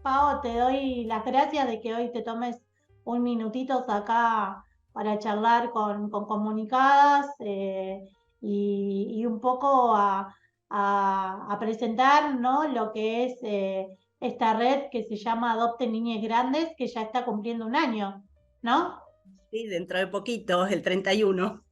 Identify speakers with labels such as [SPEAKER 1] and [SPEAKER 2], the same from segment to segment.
[SPEAKER 1] Pau, te doy las gracias de que hoy te tomes un minutito acá para charlar con Comunicadas y un poco a presentar, ¿no? Lo que es esta red que se llama Adopten Niñez Grandes, que ya está cumpliendo un año, ¿no?
[SPEAKER 2] Sí, dentro de poquito, el 31.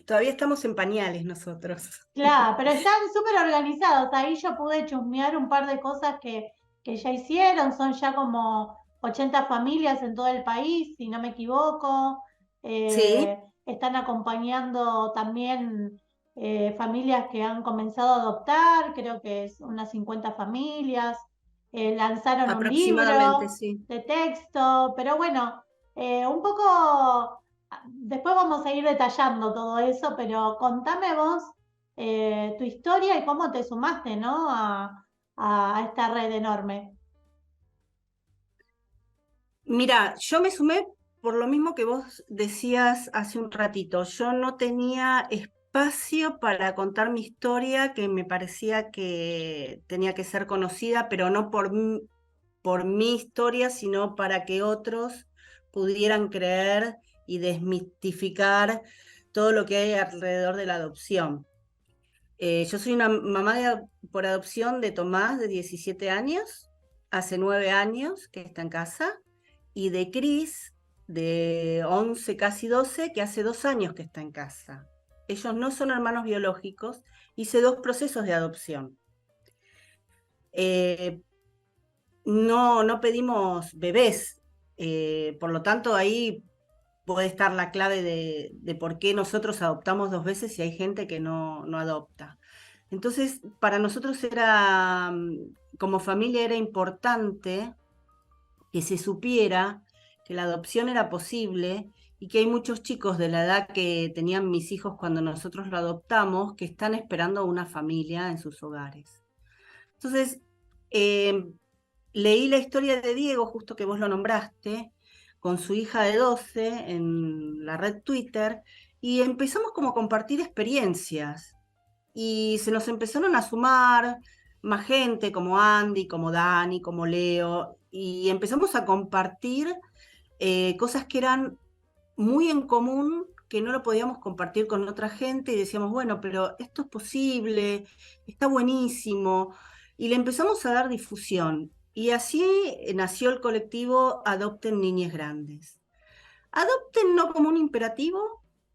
[SPEAKER 2] Todavía estamos en pañales nosotros.
[SPEAKER 1] Claro, pero están súper organizados. Ahí yo pude chusmear un par de cosas que ya hicieron. Son ya como 80 familias en todo el país, si no me equivoco.
[SPEAKER 2] Sí,
[SPEAKER 1] Están acompañando también familias que han comenzado a adoptar, creo que es unas 50 familias. Lanzaron un
[SPEAKER 2] aproximadamente,
[SPEAKER 1] libro
[SPEAKER 2] sí.
[SPEAKER 1] de texto, pero bueno, un poco. Después vamos a ir detallando todo eso, pero contame vos tu historia y cómo te sumaste, ¿no? A esta red enorme.
[SPEAKER 2] Mira, yo me sumé por lo mismo que vos decías hace un ratito. Yo no tenía espacio para contar mi historia, que me parecía que tenía que ser conocida, pero no por mi historia, sino para que otros pudieran creer y desmitificar todo lo que hay alrededor de la adopción. Yo soy una mamá por adopción de Tomás, de 17 años, hace 9 años que está en casa, y de Cris, de 11, casi 12, que hace 2 años que está en casa. Ellos no son hermanos biológicos, hice 2 procesos de adopción. Eh, no pedimos bebés, por lo tanto ahí puede estar la clave de por qué nosotros adoptamos 2 veces y hay gente que no adopta. Entonces, para nosotros era, como familia era importante que se supiera que la adopción era posible y que hay muchos chicos de la edad que tenían mis hijos cuando nosotros lo adoptamos que están esperando una familia en sus hogares. Entonces, eh, leí la historia de Diego, justo que vos lo nombraste, con su hija de 12 en la red Twitter, y empezamos como a compartir experiencias. Y se nos empezaron a sumar más gente, como Andy, como Dani, como Leo, y empezamos a compartir cosas que eran muy en común, que no lo podíamos compartir con otra gente, y decíamos, bueno, pero esto es posible, está buenísimo, y le empezamos a dar difusión. Y así nació el colectivo Adopten Niñez Grandes. Adopten no como un imperativo,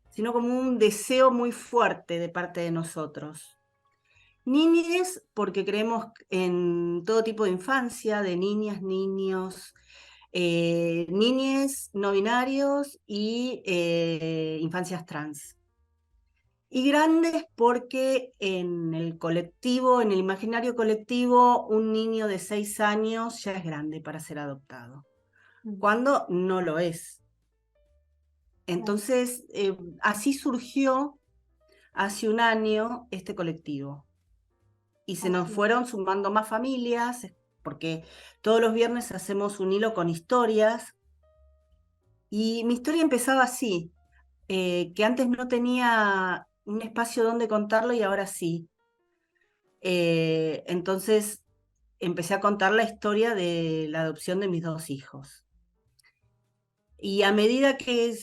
[SPEAKER 2] sino como un deseo muy fuerte de parte de nosotros. Niñez, porque creemos en todo tipo de infancia, de niñas, niños, niñes no binarios y infancias trans. Y grandes porque en el colectivo, en el imaginario colectivo, un niño de 6 años ya es grande para ser adoptado,
[SPEAKER 1] Mm,
[SPEAKER 2] cuando no lo es.
[SPEAKER 1] claro.
[SPEAKER 2] Entonces, así surgió hace un año este colectivo. Y se nos
[SPEAKER 1] Así es.
[SPEAKER 2] fueron sumando más familias, porque todos los viernes hacemos un hilo con historias. Y mi historia empezaba así, que antes no tenía un espacio donde contarlo y ahora sí. Entonces empecé a contar la historia de la adopción de mis 2 hijos. Y a medida que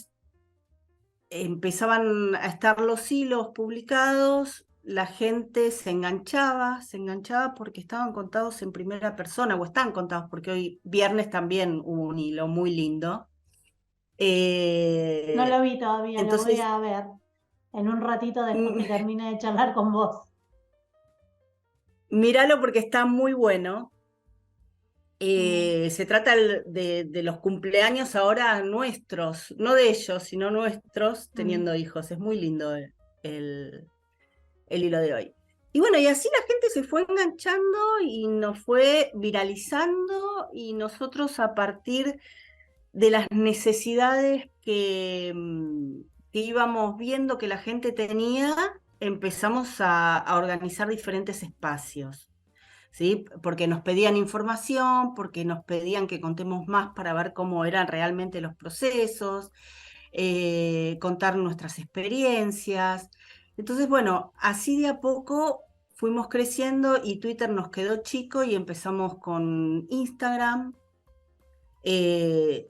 [SPEAKER 2] empezaban a estar los hilos publicados, la gente se enganchaba porque estaban contados en primera persona, o están contados, porque hoy viernes también hubo un hilo muy lindo.
[SPEAKER 1] No lo
[SPEAKER 2] Eh,
[SPEAKER 1] vi todavía, lo voy
[SPEAKER 2] entonces,
[SPEAKER 1] a ver en un ratito después que
[SPEAKER 2] mm,
[SPEAKER 1] termine de charlar con vos.
[SPEAKER 2] míralo porque está muy bueno.
[SPEAKER 1] Mm,
[SPEAKER 2] Se trata de los cumpleaños ahora nuestros, no de ellos, sino nuestros,
[SPEAKER 1] mm.
[SPEAKER 2] teniendo hijos. Es muy lindo el, el hilo de hoy. Y bueno, y así la gente se fue enganchando y nos fue viralizando y nosotros a partir de las necesidades que íbamos viendo que la gente tenía, empezamos a organizar diferentes espacios. ¿Sí? Porque nos pedían información, porque nos pedían que contemos más para ver cómo eran realmente los procesos, contar nuestras experiencias. Entonces, bueno, así de a poco fuimos creciendo y Twitter nos quedó chico y empezamos con Instagram.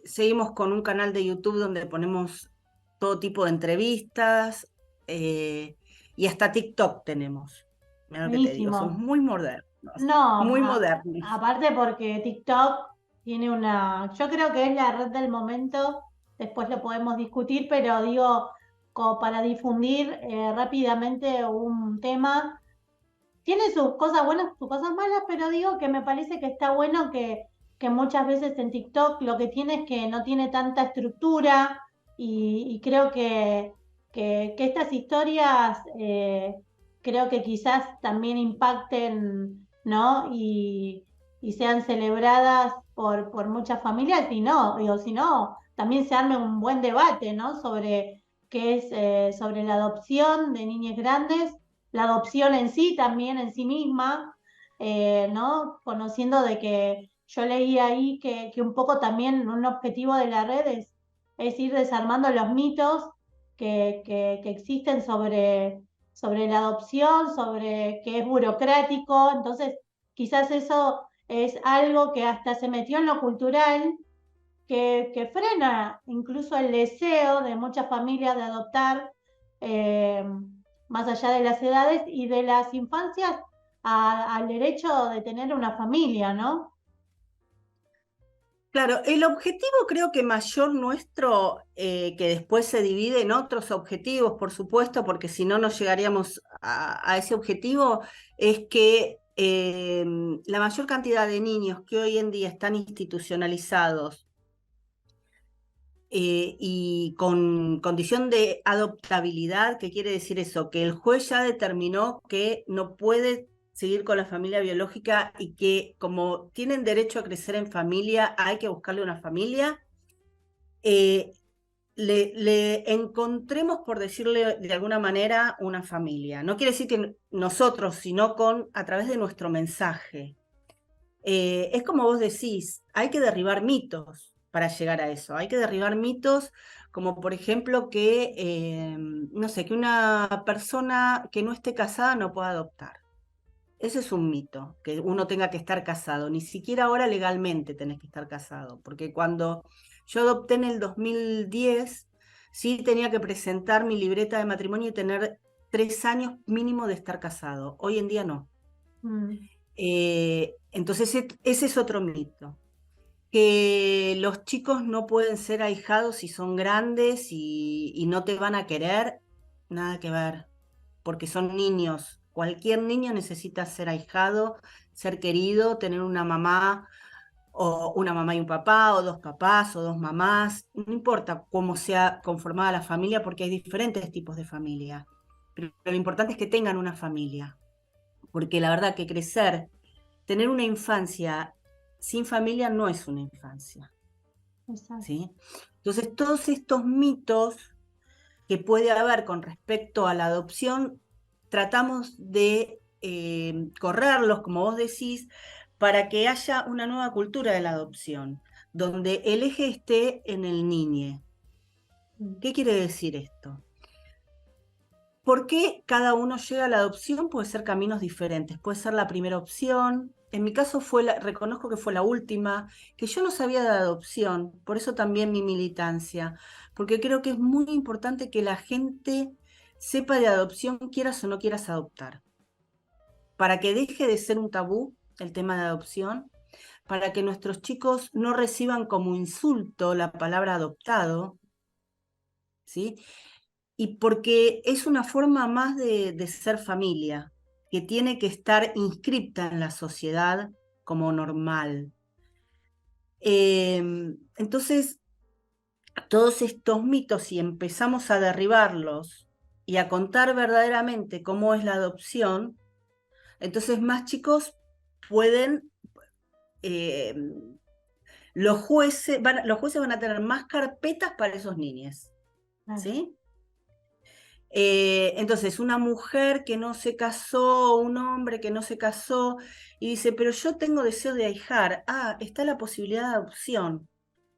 [SPEAKER 2] Seguimos con un canal de YouTube donde ponemos todo tipo de entrevistas, y hasta TikTok tenemos. Mira lo que te digo, somos
[SPEAKER 1] Buenísimo.
[SPEAKER 2] muy modernos,
[SPEAKER 1] No,
[SPEAKER 2] muy modernos.
[SPEAKER 1] aparte porque TikTok tiene yo creo que es la red del momento, después lo podemos discutir, pero digo, como para difundir rápidamente un tema, tiene sus cosas buenas, sus cosas malas, pero digo que me parece que está bueno que muchas veces en TikTok lo que tiene es que no tiene tanta estructura y creo que estas historias creo que quizás también impacten, ¿no? Y sean celebradas por muchas familias y no, digo, si no, también se arme un buen debate, ¿no? Sobre qué es, sobre la adopción de niñas grandes, la adopción en sí también en sí misma, ¿no? Conociendo de que yo leí ahí que un poco también un objetivo de la red es ir desarmando los mitos que existen sobre la adopción, sobre que es burocrático, entonces quizás eso es algo que hasta se metió en lo cultural, que frena incluso el deseo de muchas familias de adoptar, eh, más allá de las edades y de las infancias, al derecho de tener una familia, ¿no?
[SPEAKER 2] Claro, el objetivo creo que mayor nuestro, que después se divide en otros objetivos, por supuesto, porque si no, no llegaríamos a ese objetivo, es que la mayor cantidad de niños que hoy en día están institucionalizados y con condición de adoptabilidad, ¿qué quiere decir eso? Que el juez ya determinó que no puede seguir con la familia biológica y que como tienen derecho a crecer en familia, hay que buscarle una familia. eh, le encontremos, por decirle de alguna manera, una familia. No quiere decir que nosotros, sino a través de nuestro mensaje. Es como vos decís, hay que derribar mitos para llegar a eso. Hay que derribar mitos como, por ejemplo, que, no sé, que una persona que no esté casada no pueda adoptar. Ese es un mito, que uno tenga que estar casado. Ni siquiera ahora legalmente tenés que estar casado, porque cuando yo adopté en el 2010, sí tenía que presentar mi libreta de matrimonio y tener 3 años mínimo de estar casado. Hoy en día no.
[SPEAKER 1] Mm,
[SPEAKER 2] Entonces, ese es otro mito. Que los chicos no pueden ser ahijados si son grandes y no te van a querer, nada que ver, porque son niños. Cualquier niño necesita ser ahijado, ser querido, tener una mamá o una mamá y un papá, o dos papás o dos mamás, no importa cómo sea conformada la familia, porque hay diferentes tipos de familia. Pero lo importante es que tengan una familia, porque la verdad que crecer, tener una infancia sin familia no es una infancia,
[SPEAKER 1] exacto.
[SPEAKER 2] ¿sí? Entonces, todos estos mitos que puede haber con respecto a la adopción, tratamos de correrlos, como vos decís, para que haya una nueva cultura de la adopción, donde el eje esté en el niño.
[SPEAKER 1] Mm,
[SPEAKER 2] ¿Qué quiere decir esto? ¿Por qué cada uno llega a la adopción? Puede ser caminos diferentes, puede ser la primera opción. En mi caso reconozco que fue la última, que yo no sabía de adopción, por eso también mi militancia, porque creo que es muy importante que la gente sepa de adopción, quieras o no quieras adoptar, para que deje de ser un tabú el tema de adopción, para que nuestros chicos no reciban como insulto la palabra adoptado, ¿sí? Y porque es una forma más de ser familia, que tiene que estar inscripta en la sociedad como normal. Entonces, todos estos mitos, si empezamos a derribarlos y a contar verdaderamente cómo es la adopción, entonces más chicos pueden, eh, los jueces van a tener más carpetas para esos niños,
[SPEAKER 1] claro.
[SPEAKER 2] ¿sí? Entonces, una mujer que no se casó, un hombre que no se casó, y dice, pero yo tengo deseo de ahijar. Ah, está la posibilidad de adopción.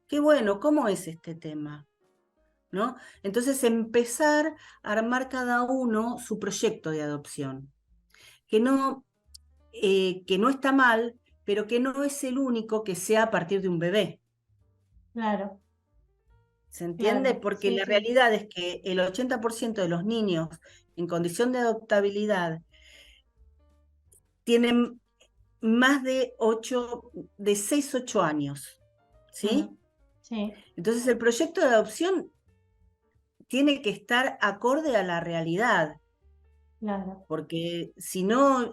[SPEAKER 2] Qué bueno, ¿cómo es este tema? ¿No? Entonces, empezar a armar cada uno su proyecto de adopción, que no está mal, pero que no es el único que sea a partir de un bebé.
[SPEAKER 1] Claro,
[SPEAKER 2] ¿Se entiende?
[SPEAKER 1] claro,
[SPEAKER 2] Porque
[SPEAKER 1] sí,
[SPEAKER 2] la
[SPEAKER 1] sí,
[SPEAKER 2] realidad es que el 80% de los niños en condición de adoptabilidad tienen más de 6, 8 años,
[SPEAKER 1] mm,
[SPEAKER 2] ¿sí?
[SPEAKER 1] sí,
[SPEAKER 2] Entonces el proyecto de adopción tiene que estar acorde a la realidad,
[SPEAKER 1] claro,
[SPEAKER 2] porque si no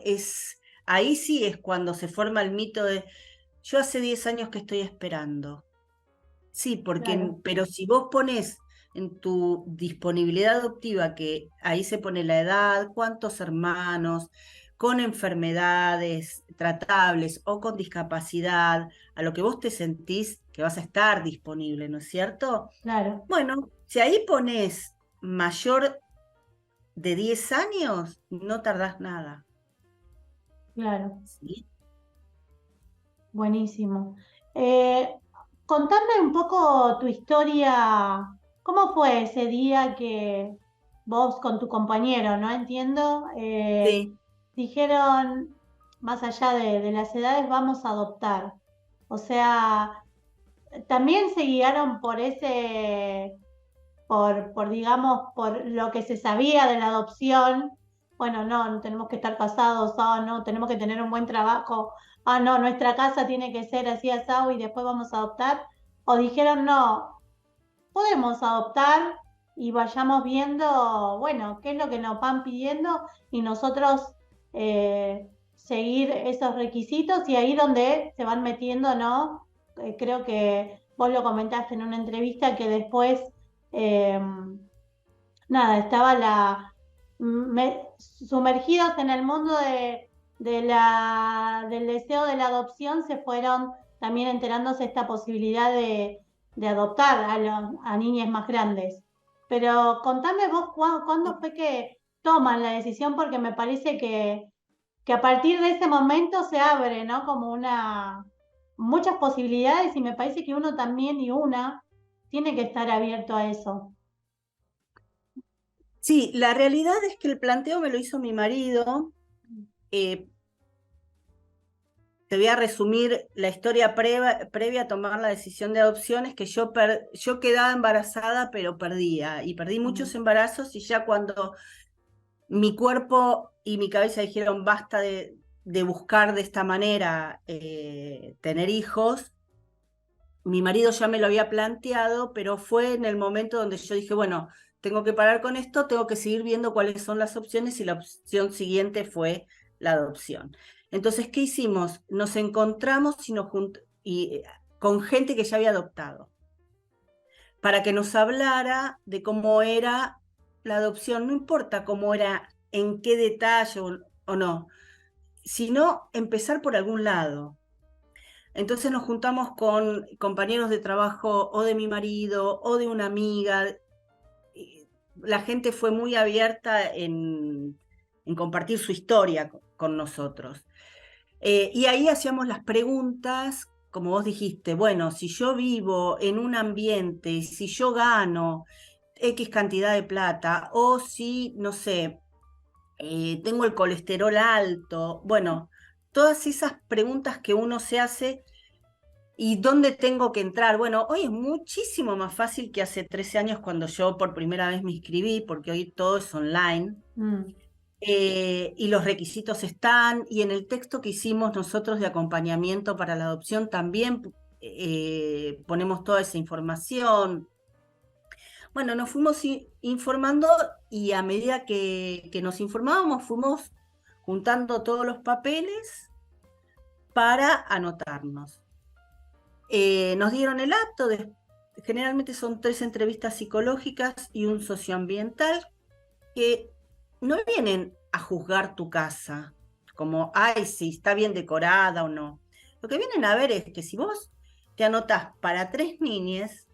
[SPEAKER 2] ahí sí es cuando se forma el mito de, yo hace 10 años que estoy esperando. Sí,
[SPEAKER 1] claro,
[SPEAKER 2] pero si vos pones en tu disponibilidad adoptiva, que ahí se pone la edad, cuántos hermanos, con enfermedades tratables o con discapacidad, a lo que vos te sentís que vas a estar disponible, ¿no es cierto?
[SPEAKER 1] claro,
[SPEAKER 2] Bueno, si ahí pones mayor de 10 años, no tardás nada.
[SPEAKER 1] claro.
[SPEAKER 2] ¿Sí?
[SPEAKER 1] Buenísimo. Eh, Contame un poco tu historia. ¿Cómo fue ese día que vos con tu compañero, no entiendo,
[SPEAKER 2] Sí.
[SPEAKER 1] dijeron, más allá de las edades, vamos a adoptar? O sea, también se guiaron por digamos, por lo que se sabía de la adopción. Bueno, no, no tenemos que estar casados, ah, no, tenemos que tener un buen trabajo, ah, no, nuestra casa tiene que ser así asado y después vamos a adoptar. O dijeron, no, podemos adoptar y vayamos viendo, bueno, qué es lo que nos van pidiendo y nosotros seguir esos requisitos y ahí donde se van metiendo, ¿no? Creo que vos lo comentaste en una entrevista que después, eh, nada, estaba sumergidos en el mundo del deseo de la adopción, se fueron también enterándose esta posibilidad de adoptar a niñas más grandes. Pero contame vos cuándo fue que toman la decisión, porque me parece que a partir de ese momento se abre, ¿no? Como muchas posibilidades y me parece que uno también y una tiene que estar abierto a eso.
[SPEAKER 2] Sí, la realidad es que el planteo me lo hizo mi marido. eh, Te voy a resumir la historia previa a tomar la decisión de adopción, es que yo quedaba embarazada, pero perdía, y perdí
[SPEAKER 1] Mm,
[SPEAKER 2] muchos embarazos, y ya cuando mi cuerpo y mi cabeza dijeron basta de buscar de esta manera tener hijos, mi marido ya me lo había planteado, pero fue en el momento donde yo dije, bueno, tengo que parar con esto, tengo que seguir viendo cuáles son las opciones, y la opción siguiente fue la adopción. Entonces, ¿qué hicimos? Nos encontramos con gente que ya había adoptado, para que nos hablara de cómo era la adopción, no importa cómo era, en qué detalle o no, sino empezar por algún lado. Entonces nos juntamos con compañeros de trabajo o de mi marido o de una amiga. La gente fue muy abierta en compartir su historia con nosotros. Y ahí hacíamos las preguntas, como vos dijiste, bueno, si yo vivo en un ambiente, si yo gano X cantidad de plata, o si, no sé, tengo el colesterol alto, bueno, todas esas preguntas que uno se hace. ¿Y dónde tengo que entrar? Bueno, hoy es muchísimo más fácil que hace 13 años cuando yo por primera vez me inscribí, porque hoy todo es online,
[SPEAKER 1] mm,
[SPEAKER 2] y los requisitos están, y en el texto que hicimos nosotros de acompañamiento para la adopción también ponemos toda esa información. Bueno, nos fuimos informando, y a medida que nos informábamos fuimos juntando todos los papeles para anotarnos. Nos dieron el acto, generalmente son 3 entrevistas psicológicas y un socioambiental, que no vienen a juzgar tu casa, como, ay, si está bien decorada o no. Lo que vienen a ver es que si vos te anotás para 3 niñas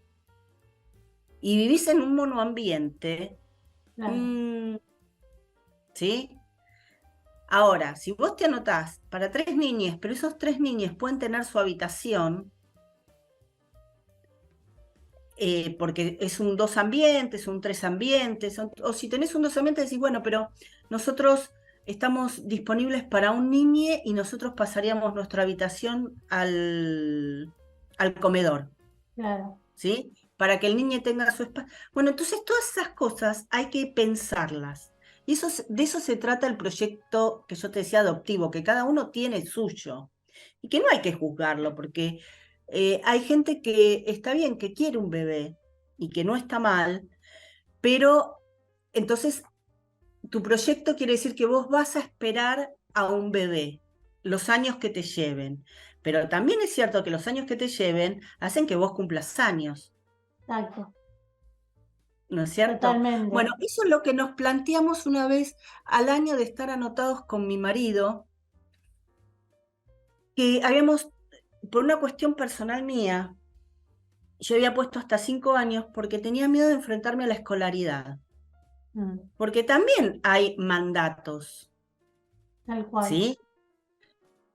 [SPEAKER 2] y vivís en un monoambiente,
[SPEAKER 1] claro,
[SPEAKER 2] ¿sí? Ahora, si vos te anotás para 3 niñas, pero esos 3 niñas pueden tener su habitación, porque es un 2 ambientes, un 3 ambientes, o si tenés un 2 ambientes, decís, bueno, pero nosotros estamos disponibles para un niño y nosotros pasaríamos nuestra habitación al comedor,
[SPEAKER 1] claro,
[SPEAKER 2] ¿sí? Para que el niño tenga su espacio. Bueno, entonces todas esas cosas hay que pensarlas. Y de eso se trata el proyecto que yo te decía adoptivo, que cada uno tiene el suyo. Y que no hay que juzgarlo, porque hay gente que está bien, que quiere un bebé y que no está mal, pero entonces tu proyecto quiere decir que vos vas a esperar a un bebé los años que te lleven. Pero también es cierto que los años que te lleven hacen que vos cumplas años.
[SPEAKER 1] exacto,
[SPEAKER 2] ¿No es cierto?
[SPEAKER 1] totalmente.
[SPEAKER 2] Bueno, eso es lo que nos planteamos una vez al año de estar anotados con mi marido, que habíamos, por una cuestión personal mía, yo había puesto hasta 5 años porque tenía miedo de enfrentarme a la escolaridad,
[SPEAKER 1] Mm,
[SPEAKER 2] porque también hay mandatos,
[SPEAKER 1] tal cual,
[SPEAKER 2] ¿sí?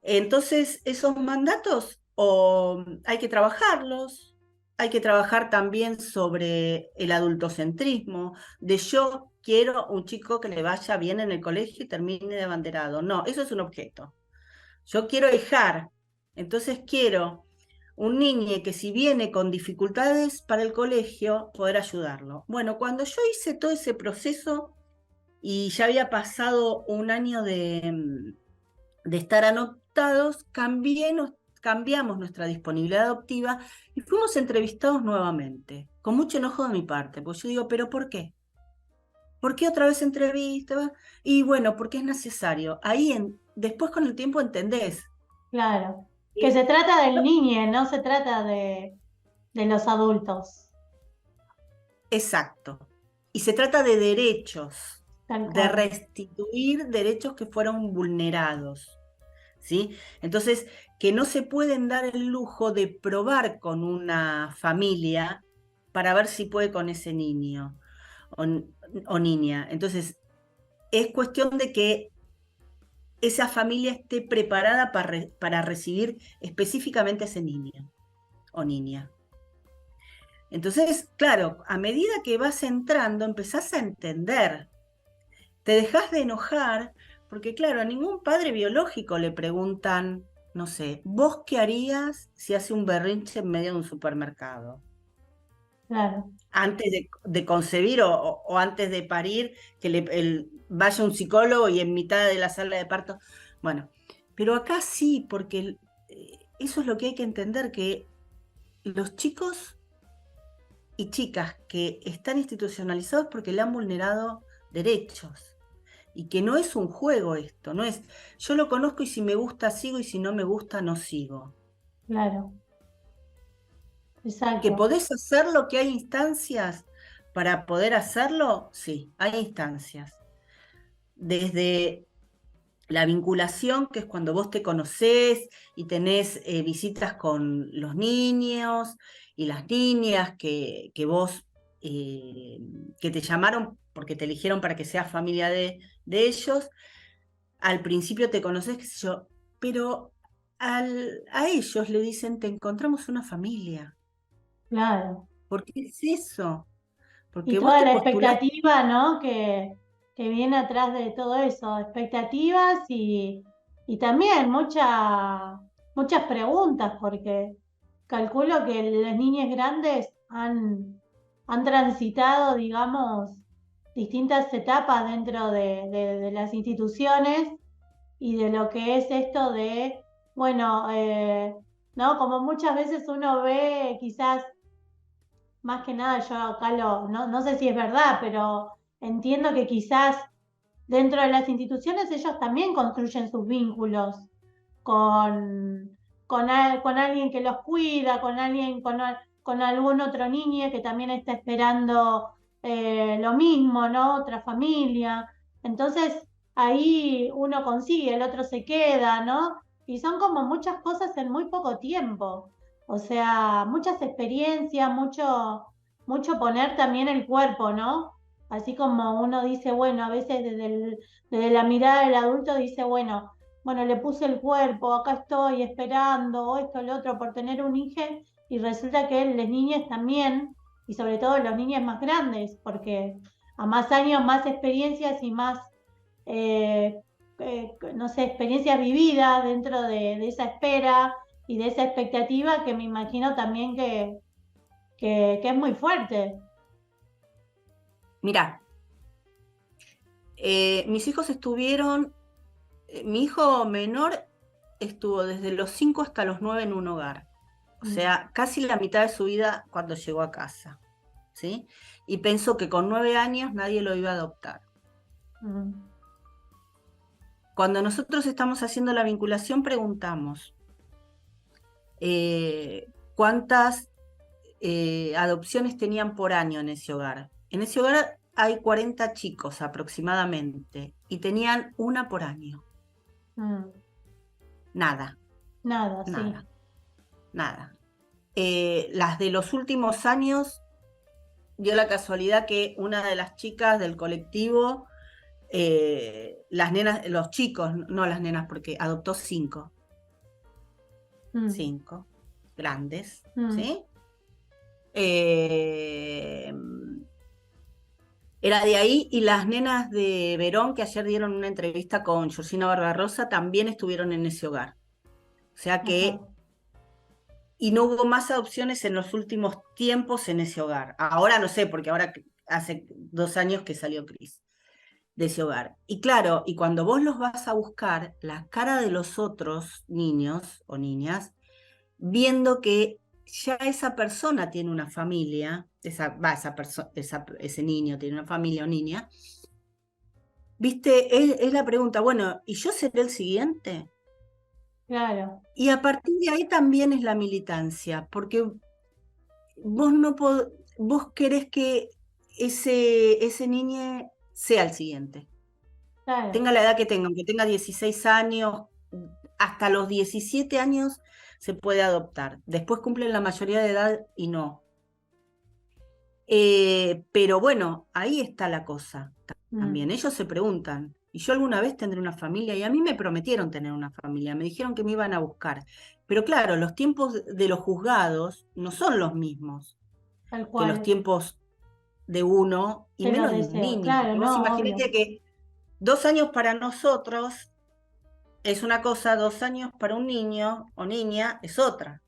[SPEAKER 2] Entonces, esos mandatos o hay que trabajarlos, hay que trabajar también sobre el adultocentrismo, de yo quiero un chico que le vaya bien en el colegio y termine de abanderado. No, eso es un objeto. Yo quiero hijar, entonces quiero un niño que si viene con dificultades para el colegio, poder ayudarlo. Bueno, cuando yo hice todo ese proceso y ya había pasado un año de estar anotados, cambiamos nuestra disponibilidad adoptiva y fuimos entrevistados nuevamente, con mucho enojo de mi parte, porque yo digo, ¿pero por qué? ¿Por qué otra vez entrevista? Y bueno, porque es necesario. Después con el tiempo entendés.
[SPEAKER 1] claro. Que
[SPEAKER 2] ¿Sí?
[SPEAKER 1] se trata del niño, no se trata de los adultos,
[SPEAKER 2] Exacto. Y se trata de derechos,
[SPEAKER 1] tal
[SPEAKER 2] de
[SPEAKER 1] cual,
[SPEAKER 2] restituir derechos que fueron vulnerados. ¿Sí? Entonces, que no se pueden dar el lujo de probar con una familia para ver si puede con ese niño o, o niña. Entonces, es cuestión de que esa familia esté preparada para recibir específicamente a ese niño o niña. Entonces, claro, a medida que vas entrando, empezás a entender, te dejas de enojar, porque claro, a ningún padre biológico le preguntan, no sé, ¿vos qué harías si hace un berrinche en medio de un supermercado?
[SPEAKER 1] claro,
[SPEAKER 2] Antes de concebir o antes de parir, que vaya un psicólogo y en mitad de la sala de parto. Bueno, pero acá sí, porque eso es lo que hay que entender, que los chicos y chicas que están institucionalizados porque le han vulnerado derechos. Y que no es un juego esto, no es yo lo conozco y si me gusta sigo y si no me gusta no sigo.
[SPEAKER 1] claro,
[SPEAKER 2] ¿Que
[SPEAKER 1] exacto,
[SPEAKER 2] podés hacerlo, que hay instancias para poder hacerlo? Sí, hay instancias. Desde la vinculación, que es cuando vos te conocés y tenés visitas con los niños y las niñas que vos, eh, que te llamaron porque te eligieron para que seas familia de ellos. Al principio te conoces, qué sé yo, pero a ellos le dicen, te encontramos una familia.
[SPEAKER 1] claro.
[SPEAKER 2] ¿Por qué es eso?
[SPEAKER 1] Y
[SPEAKER 2] Porque vos
[SPEAKER 1] toda
[SPEAKER 2] te
[SPEAKER 1] la
[SPEAKER 2] postulaste.
[SPEAKER 1] expectativa, ¿no? Que viene atrás de todo eso, expectativas y también muchas preguntas, porque calculo que las niñas grandes han transitado, digamos, distintas etapas dentro de las instituciones y de lo que es esto de, bueno, ¿no? Como muchas veces uno ve quizás más que nada yo acá no sé si es verdad, pero entiendo que quizás dentro de las instituciones ellos también construyen sus vínculos con alguien que los cuida, con alguien, con algún otro niño que también está esperando lo mismo, ¿no? Otra familia. Entonces ahí uno consigue, el otro se queda, ¿no? Y son como muchas cosas en muy poco tiempo. O sea, muchas experiencias, mucho poner también el cuerpo, ¿no? Así como uno dice, bueno, a veces desde la mirada del adulto dice, bueno, le puse el cuerpo, acá estoy esperando, o esto, lo otro, por tener un hijo, y resulta que las niñas también, y sobre todo los niños más grandes, porque a más años, más experiencias y más eh, no sé, experiencias vividas dentro de esa espera y de esa expectativa que me imagino también que es muy fuerte.
[SPEAKER 2] Mirá, mis hijos estuvieron, mi hijo menor estuvo desde los 5 hasta los 9 en un hogar. O
[SPEAKER 1] Mm,
[SPEAKER 2] sea, casi la mitad de su vida cuando llegó a casa, ¿sí? Y pensó que con 9 años nadie lo iba a adoptar.
[SPEAKER 1] mm,
[SPEAKER 2] Cuando nosotros estamos haciendo la vinculación, preguntamos cuántas adopciones tenían por año en ese hogar. En ese hogar hay 40 chicos aproximadamente y tenían una por año.
[SPEAKER 1] mm.
[SPEAKER 2] Nada,
[SPEAKER 1] Nada, sí.
[SPEAKER 2] nada, nada. Las de los últimos años dio la casualidad que una de las chicas del colectivo, las nenas, los chicos, no las nenas, porque adoptó 5,
[SPEAKER 1] Mm,
[SPEAKER 2] 5 grandes,
[SPEAKER 1] mm,
[SPEAKER 2] ¿sí? Era de ahí, y las nenas de Verón, que ayer dieron una entrevista con Georgina Barbarosa, también estuvieron en ese hogar. O sea que,
[SPEAKER 1] ajá.
[SPEAKER 2] y no hubo más adopciones en los últimos tiempos en ese hogar. Ahora no sé, porque ahora hace 2 años que salió Cris de ese hogar. Y claro, y cuando vos los vas a buscar, la cara de los otros niños o niñas, viendo que ya esa persona tiene una familia, ese niño tiene una familia o niña, viste, es la pregunta, bueno, ¿y yo seré el siguiente?
[SPEAKER 1] Claro,
[SPEAKER 2] Y a partir de ahí también es la militancia, porque vos no vos querés que ese niño sea el siguiente,
[SPEAKER 1] claro,
[SPEAKER 2] tenga la edad que tenga, aunque tenga 16 años, hasta los 17 años se puede adoptar. Después cumplen la mayoría de edad y no. Pero bueno, ahí está la cosa también.
[SPEAKER 1] mm,
[SPEAKER 2] Ellos se preguntan, ¿y yo alguna vez tendré una familia? Y a mí me prometieron tener una familia, me dijeron que me iban a buscar. Pero claro, los tiempos de los juzgados no son los mismos
[SPEAKER 1] tal
[SPEAKER 2] que los
[SPEAKER 1] cual.
[SPEAKER 2] tiempos de uno y
[SPEAKER 1] De los
[SPEAKER 2] menos de un
[SPEAKER 1] deseos.
[SPEAKER 2] niño.
[SPEAKER 1] Claro,
[SPEAKER 2] Porque vos
[SPEAKER 1] no,
[SPEAKER 2] imaginate
[SPEAKER 1] obvio.
[SPEAKER 2] que 2 años para nosotros es una cosa, 2 años para un niño o niña es otra.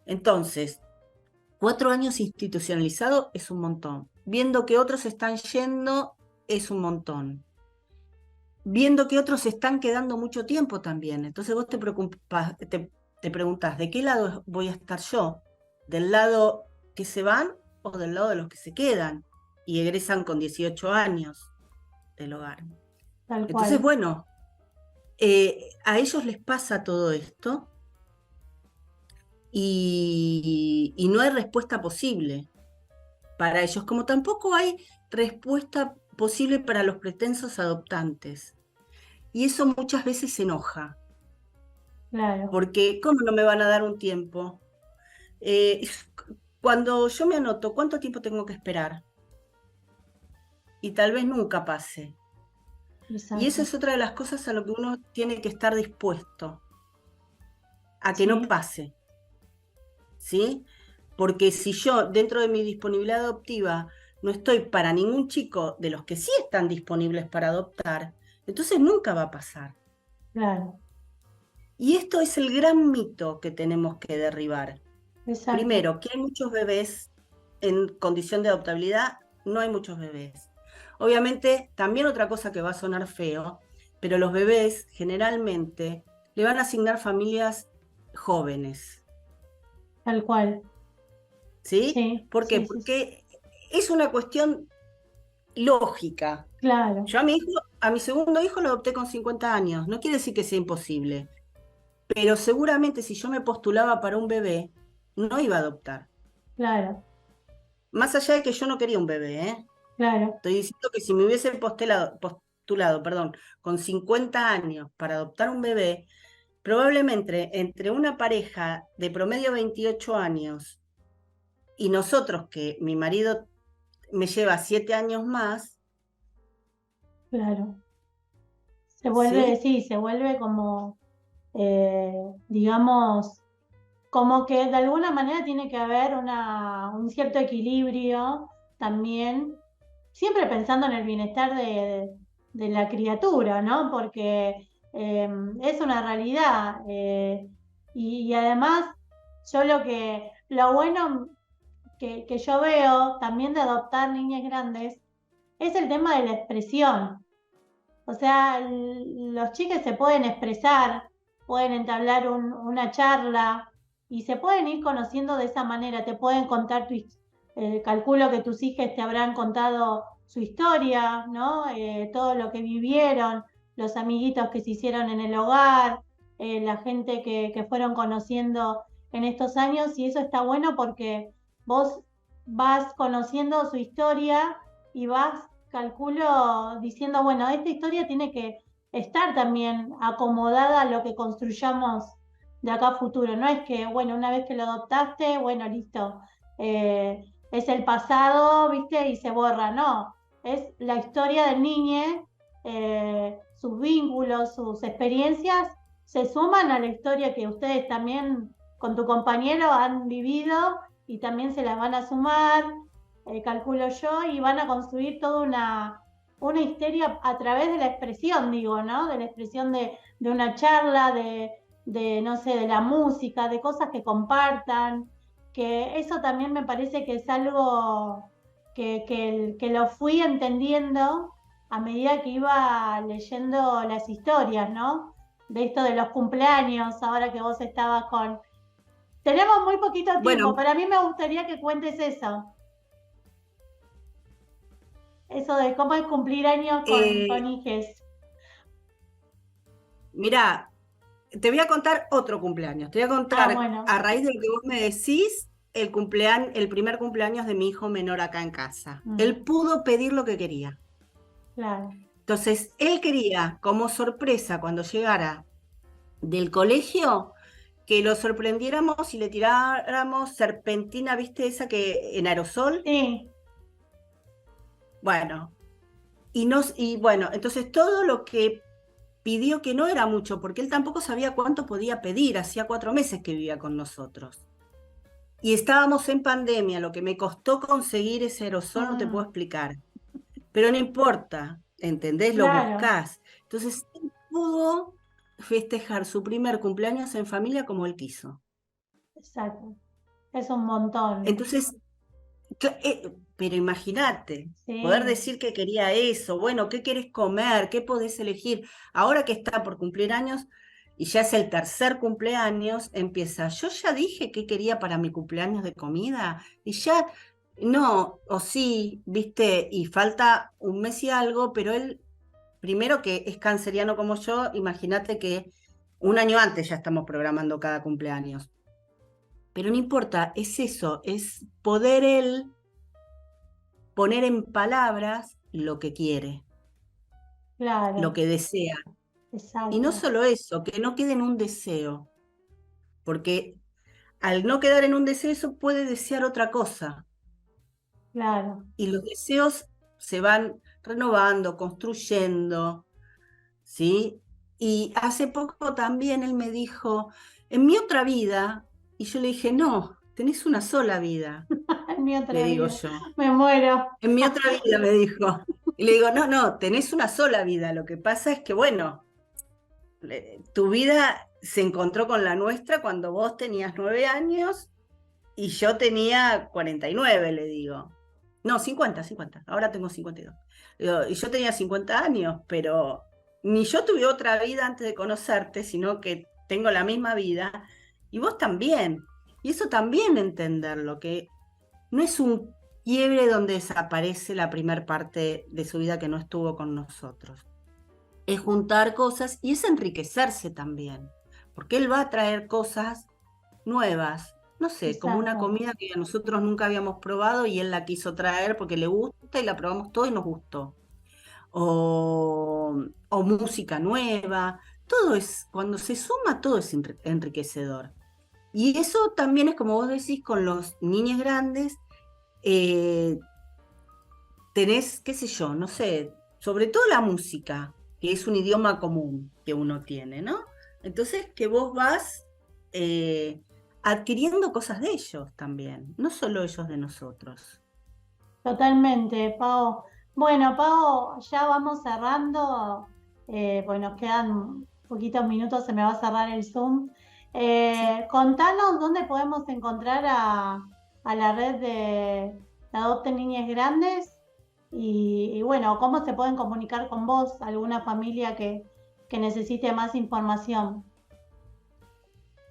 [SPEAKER 2] Entonces, 4 años institucionalizado es un montón. Viendo que otros están yendo es un montón. Viendo que otros se están quedando mucho tiempo también. Entonces vos te preguntás, ¿de qué lado voy a estar yo? ¿Del lado que se van o del lado de los que se quedan y egresan con 18 años del hogar?
[SPEAKER 1] Tal
[SPEAKER 2] Entonces,
[SPEAKER 1] cual.
[SPEAKER 2] bueno, a ellos les pasa todo esto y no hay respuesta posible para ellos, como tampoco hay respuesta posible para los pretensos adoptantes. Y eso muchas veces se enoja,
[SPEAKER 1] Claro.
[SPEAKER 2] porque ¿cómo no me van a dar un tiempo? Eh, Cuando yo me anoto, ¿cuánto tiempo tengo que esperar? Y tal vez nunca pase. Y esa
[SPEAKER 1] Exacto.
[SPEAKER 2] es otra de las cosas a lo que uno tiene que estar dispuesto, a que no
[SPEAKER 1] Sí,
[SPEAKER 2] pase, ¿sí? Porque si yo, dentro de mi disponibilidad adoptiva, no estoy para ningún chico de los que sí están disponibles para adoptar, entonces nunca va a pasar.
[SPEAKER 1] claro.
[SPEAKER 2] Y esto es el gran mito que tenemos que derribar.
[SPEAKER 1] Exacto.
[SPEAKER 2] Primero, que hay muchos bebés en condición de adoptabilidad, no hay muchos bebés. Obviamente, también otra cosa que va a sonar feo, pero los bebés generalmente le van a asignar familias jóvenes,
[SPEAKER 1] Tal cual.
[SPEAKER 2] ¿sí?
[SPEAKER 1] Sí,
[SPEAKER 2] ¿Por qué?
[SPEAKER 1] sí, sí, sí.
[SPEAKER 2] Porque es una cuestión lógica.
[SPEAKER 1] Claro,
[SPEAKER 2] Yo a mi segundo hijo lo adopté con 50 años. No quiere decir que sea imposible, pero seguramente si yo me postulaba para un bebé, no iba a adoptar.
[SPEAKER 1] claro,
[SPEAKER 2] Más allá de que yo no quería un bebé, ¿eh?
[SPEAKER 1] claro.
[SPEAKER 2] Estoy diciendo que si me hubiese postulado, perdón, con 50 años para adoptar un bebé, probablemente entre una pareja de promedio 28 años y nosotros, que mi marido me lleva 7 años más,
[SPEAKER 1] Claro. Se vuelve,
[SPEAKER 2] ¿sí?
[SPEAKER 1] sí, se vuelve como, eh, digamos, como que de alguna manera tiene que haber un cierto equilibrio también, siempre pensando en el bienestar de la criatura, ¿no? Porque es una realidad. Y además, yo lo bueno que yo veo también de adoptar niñas grandes es el tema de la expresión. O sea, los chiques se pueden expresar, pueden entablar una charla y se pueden ir conociendo de esa manera. Te pueden contar calculo que tus hijas te habrán contado su historia, ¿no? Todo lo que vivieron, los amiguitos que se hicieron en el hogar, la gente que fueron conociendo en estos años, y eso está bueno porque vos vas conociendo su historia y vas, calculo, diciendo, bueno, esta historia tiene que estar también acomodada a lo que construyamos de acá a futuro. No es que, bueno, una vez que lo adoptaste, bueno, listo, es el pasado, ¿viste? Y se borra. No, es la historia del niño, sus vínculos, sus experiencias se suman a la historia que ustedes también con tu compañero han vivido y también se las van a sumar, calculo yo, y van a construir toda una histeria a través de la expresión, digo, ¿no? De la expresión de una charla, no sé, de la música, de cosas que compartan, que eso también me parece que es algo que lo fui entendiendo a medida que iba leyendo las historias, ¿no? De esto de los cumpleaños, ahora que vos estabas con... Tenemos muy poquito tiempo,
[SPEAKER 2] Bueno,
[SPEAKER 1] pero a mí me gustaría que cuentes eso. Eso de cómo es cumplir años con
[SPEAKER 2] eh,
[SPEAKER 1] hijes.
[SPEAKER 2] mirá, te voy a contar otro cumpleaños. Te voy a
[SPEAKER 1] Ah,
[SPEAKER 2] contar,
[SPEAKER 1] bueno,
[SPEAKER 2] a raíz de lo que vos me decís, el primer cumpleaños de mi hijo menor acá en casa. Él pudo pedir lo que quería.
[SPEAKER 1] claro.
[SPEAKER 2] Entonces, él quería, como sorpresa, cuando llegara del colegio, que lo sorprendiéramos y le tiráramos serpentina, ¿viste? Esa que en aerosol.
[SPEAKER 1] Sí,
[SPEAKER 2] Bueno, y bueno, entonces todo lo que pidió, que no era mucho, porque él tampoco sabía cuánto podía pedir, hacía 4 meses que vivía con nosotros. Y estábamos en pandemia, lo que me costó conseguir ese aerosol no te puedo
[SPEAKER 1] mm,
[SPEAKER 2] explicar. Pero no importa, ¿entendés? Lo
[SPEAKER 1] claro,
[SPEAKER 2] buscás. Entonces, él pudo festejar su primer cumpleaños en familia como él quiso.
[SPEAKER 1] exacto. Es un montón.
[SPEAKER 2] Entonces, pero imagínate, poder
[SPEAKER 1] Sí,
[SPEAKER 2] decir que quería eso, bueno, ¿qué querés comer? ¿Qué podés elegir? Ahora que está por cumplir años y ya es el tercer cumpleaños, empieza, yo ya dije qué quería para mi cumpleaños de comida y ya, no, o sí, viste, y falta un mes y algo, pero él, primero que es canceriano como yo, imagínate que un año antes ya estamos programando cada cumpleaños. Pero no importa, es eso, es poder él poner en palabras lo que quiere, lo
[SPEAKER 1] claro,
[SPEAKER 2] que desea. Y no
[SPEAKER 1] exacto,
[SPEAKER 2] solo eso, que no quede en un deseo, porque al no quedar en un deseo, eso puede desear otra cosa.
[SPEAKER 1] claro.
[SPEAKER 2] Y los deseos se van renovando, construyendo, ¿sí? Y hace poco también él me dijo, en mi otra vida, y yo le dije, no, tenés una sola vida,
[SPEAKER 1] En mi
[SPEAKER 2] le
[SPEAKER 1] otra
[SPEAKER 2] digo
[SPEAKER 1] vida.
[SPEAKER 2] yo.
[SPEAKER 1] Me muero.
[SPEAKER 2] En mi otra vida, me dijo. Y le digo, no, no, tenés una sola vida. Lo que pasa es que, bueno, tu vida se encontró con la nuestra cuando vos tenías 9 años y yo tenía 49, le digo. No, 50, ahora tengo 52. Digo, y yo tenía 50 años, pero ni yo tuve otra vida antes de conocerte, sino que tengo la misma vida y vos también. Y eso también entenderlo, que no es un quiebre donde desaparece la primer parte de su vida que no estuvo con nosotros. Es juntar cosas y es enriquecerse también, porque él va a traer cosas nuevas, no sé, como una
[SPEAKER 1] Exacto.
[SPEAKER 2] comida que nosotros nunca habíamos probado y él la quiso traer porque le gusta y la probamos todo y nos gustó. O música nueva, todo es, cuando se suma, todo es enriquecedor. Y eso también es como vos decís con los niños grandes, eh, tenés, qué sé yo, no sé, sobre todo la música, que es un idioma común que uno tiene, ¿no? Entonces que vos vas adquiriendo cosas de ellos también, no solo ellos de nosotros.
[SPEAKER 1] Totalmente, Pau. Bueno, Pau, ya vamos cerrando, pues nos quedan poquitos minutos, se me va a cerrar el Zoom.
[SPEAKER 2] Sí.
[SPEAKER 1] Contanos dónde podemos encontrar a la red de Adopten Niñas Grandes y bueno, cómo se pueden comunicar con vos, alguna familia que necesite más información.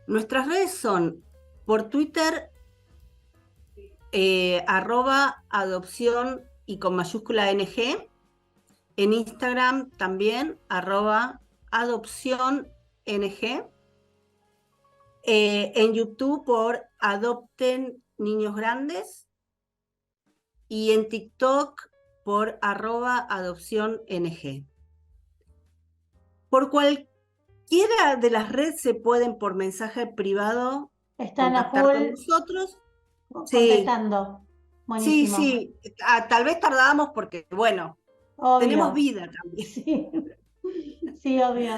[SPEAKER 2] Nuestras redes son por Twitter, @adopción y con mayúscula NG. En Instagram también, @adopción NG. En YouTube por Adopten Niños Grandes. Y en TikTok por @adopción NG. Por cualquiera de las redes se pueden por mensaje privado
[SPEAKER 1] Están a
[SPEAKER 2] contactar con
[SPEAKER 1] full
[SPEAKER 2] nosotros. Sí,
[SPEAKER 1] contestando.
[SPEAKER 2] sí,
[SPEAKER 1] Buenísimo.
[SPEAKER 2] sí. Tal vez tardamos porque, bueno, tenemos
[SPEAKER 1] Obvio.
[SPEAKER 2] vida también.
[SPEAKER 1] Sí, sí, obvio.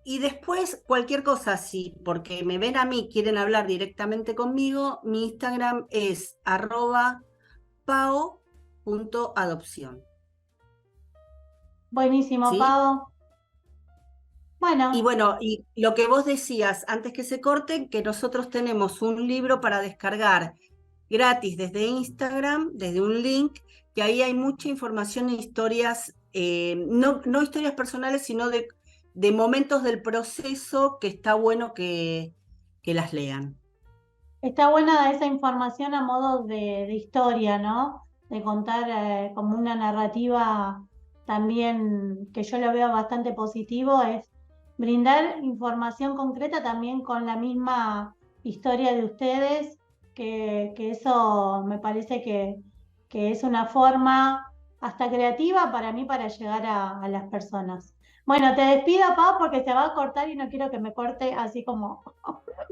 [SPEAKER 2] Y después, cualquier cosa, sí, porque me ven a mí, quieren hablar directamente conmigo, mi Instagram es @pao.adopción.
[SPEAKER 1] Buenísimo,
[SPEAKER 2] ¿Sí?
[SPEAKER 1] Pau.
[SPEAKER 2] Y
[SPEAKER 1] Bueno,
[SPEAKER 2] bueno, y lo que vos decías antes que se corten, que nosotros tenemos un libro para descargar gratis desde Instagram, desde un link, que ahí hay mucha información e historias, no historias personales, sino de momentos del proceso que está bueno que las lean.
[SPEAKER 1] está buena esa información a modo de historia, ¿no? De contar como una narrativa también que yo lo veo bastante positivo, es brindar información concreta también con la misma historia de ustedes, que eso me parece que es una forma hasta creativa para mí para llegar a las personas. Bueno, te despido, Pau, porque se va a cortar y no quiero que me corte así como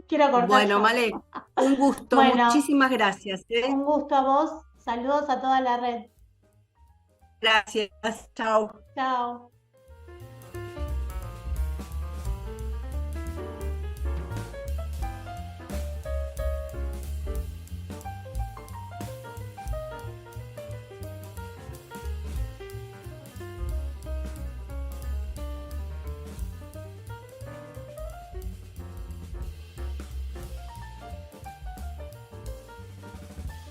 [SPEAKER 1] quiero cortar
[SPEAKER 2] Bueno,
[SPEAKER 1] yo.
[SPEAKER 2] Male, un gusto,
[SPEAKER 1] Bueno,
[SPEAKER 2] muchísimas gracias, ¿eh?
[SPEAKER 1] un gusto a vos. Saludos a toda la red.
[SPEAKER 2] Gracias, chao.
[SPEAKER 1] Chao.